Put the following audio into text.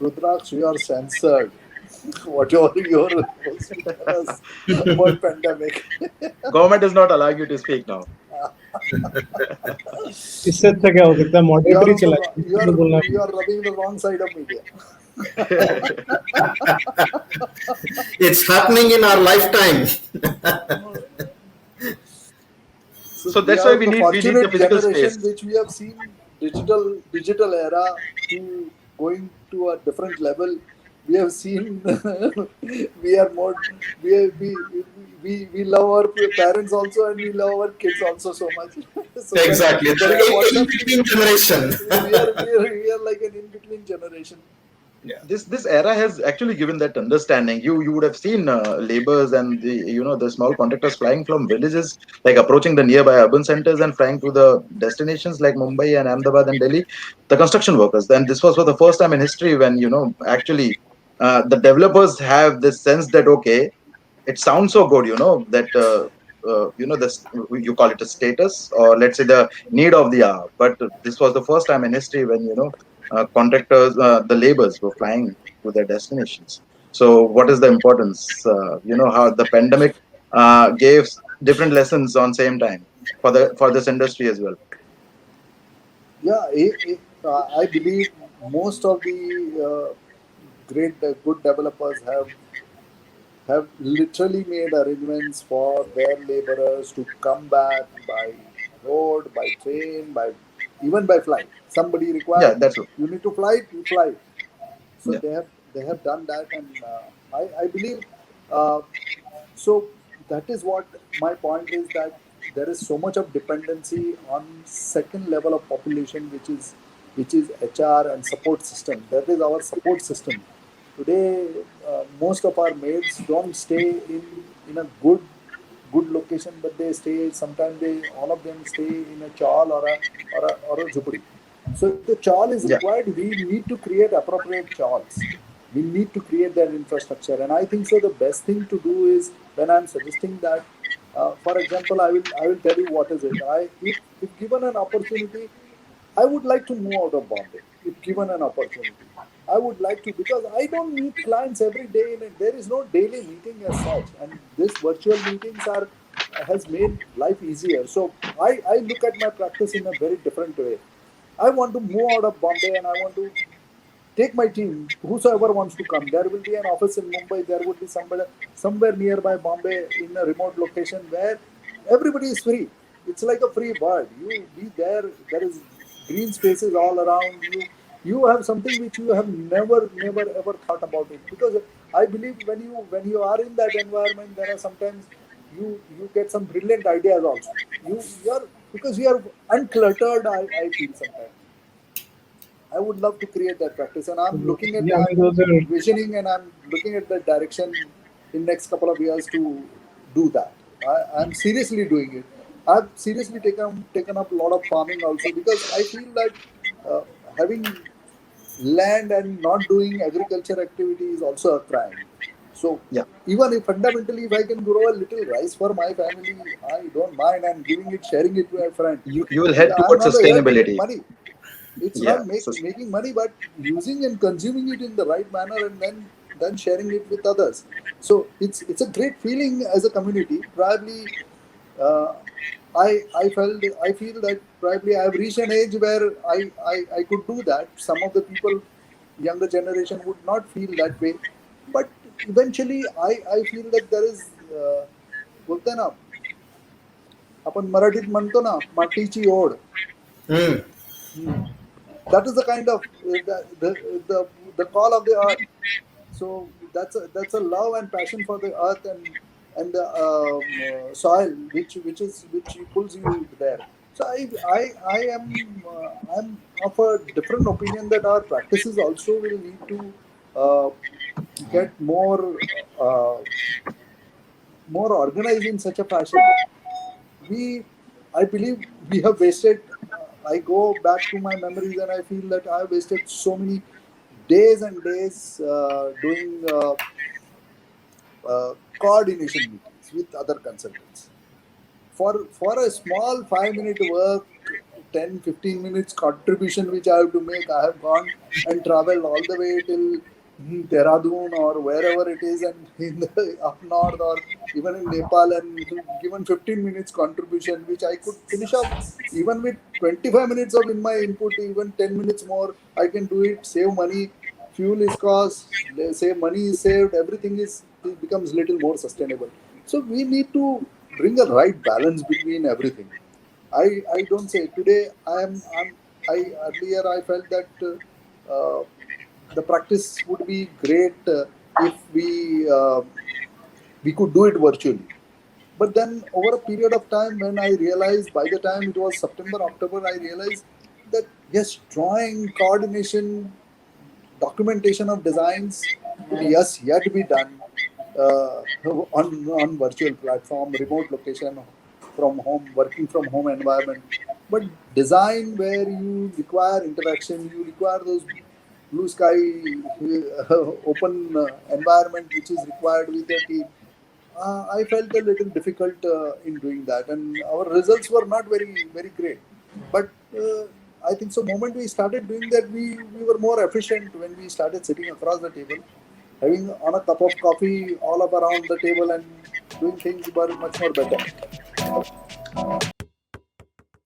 Rudraksh, you are censored. Whatever your host will tell us about pandemic. Government is not allowing you to speak now. इससे अच्छा क्या हो सकता है? You are moderator he on the चला you जाए, बोलना are you are rubbing the wrong side of media. It's happening in our lifetime. So So we that's why are we the need the fortunate physical space. generation which we have seen digital era to going to a different level. We have seen we are more we love our parents also and we love our kids also so much. So Exactly. there is a The WhatsApp. in-between generation. We are like an in-between generation. Yeah. This era has actually given that understanding. You would have seen laborers and the small contractors flying from villages, like approaching the nearby urban centers and flying to the destinations like Mumbai and Ahmedabad and Delhi. The construction workers. Then this was for the first time in history when actually the developers have this sense that okay, it sounds so good, that this, you call it a status, or let's say the need of the hour. But this was the first time in history when contractors, the laborers were flying to their destinations. So what is the importance? How the pandemic gave different lessons on same time for this industry as well. Yeah, I believe most of the great good developers have literally made arrangements for their laborers to come back by road, by train, by even by flight. Somebody Yeah, required that's true. you need to fly, you fly. So Yeah. they have done that, and I believe uh, so. That is what my point is, that there is so much of dependency on second level of population, which is HR and support system. That is our support system. Today, most of our maids don't stay in a good location, but they stay sometimes they all of them stay in a chawl or a jhupdi. So if the chawl is Yeah. required, we need to create appropriate chawls. We need to create that infrastructure, and I think so. The best thing to do is, when I'm suggesting that, for example, I will tell you what is it. If given an opportunity, I would like to move out of Bombay if given an opportunity. I would like to, because I don't meet clients every day. There is no daily meeting as such, and this virtual meetings has made life easier. So I look at my practice in a very different way. I want to move out of Bombay and I want to take my team, whosoever wants to come. There will be an office in Mumbai. There would be somebody somewhere nearby Bombay in a remote location where everybody is free. It's like a free bird. You be there. There is green spaces all around you. You have something which you have never ever thought about it. Because I believe when you are in that environment, there are sometimes you get some brilliant ideas also. You are, because you are uncluttered. I feel sometimes. I would love to create that practice, and yeah, I mean, those are visioning, and I'm looking at the direction in next couple of years to do that. I'm seriously doing it. I've seriously taken up a lot of farming also, because I feel that uh, having land and not doing agriculture activity is also a crime. So Yeah. even if fundamentally, if I can grow a little rice for my family, I don't mind. I'm giving it, sharing it with my friend. You will head Yeah, I'm towards not here making sustainability. money. It's Yeah. not making money, but using and consuming it in the right manner, and then sharing it with others. So it's a great feeling as a community. Probably uh, I feel that probably I've reached an age where I could do that. Some of the people, younger generation, would not feel that way, but eventually I feel that there is बोलते ना, आपण मराठीत म्हणतो ना, मातीची ओढ. Mm. That is the kind of the call of the earth. So that's a love and passion for the earth and the soil, which pulls you there. So I'm of a different opinion that our practices also will need to get uh, more organized in such a fashion. we I believe we have wasted. I go back to my memories and I feel that I have wasted so many days and days doing coordination meetings with other consultants for a small 5-minute work. 10-15 minutes contribution which I have to make. I have gone and traveled all the way till Dehradun or wherever it is, and in the up north or even in Nepal, and given 15 minutes contribution, which I could finish up even with 25 minutes of in my input, even 10 minutes more, I can do it, save money, fuel is cost, save money is saved, everything is, it becomes little more sustainable. So we need to bring a right balance between everything. I don't say today I earlier I felt that the practice would be great if we could do it virtually. But then over a period of time, when I realized, by the time it was September, October, I realized that yes, drawing, coordination, documentation of designs would yes yet be done on virtual platform, remote location, from home, working from home environment. But design where you require interaction, you require those blue sky, open environment which is required with your team. I felt a little difficult in doing that, and our results were not very great. But I think so. Moment we started doing that, we were more efficient when we started sitting across the table, having on a cup of coffee all up around the table and doing things were much more better.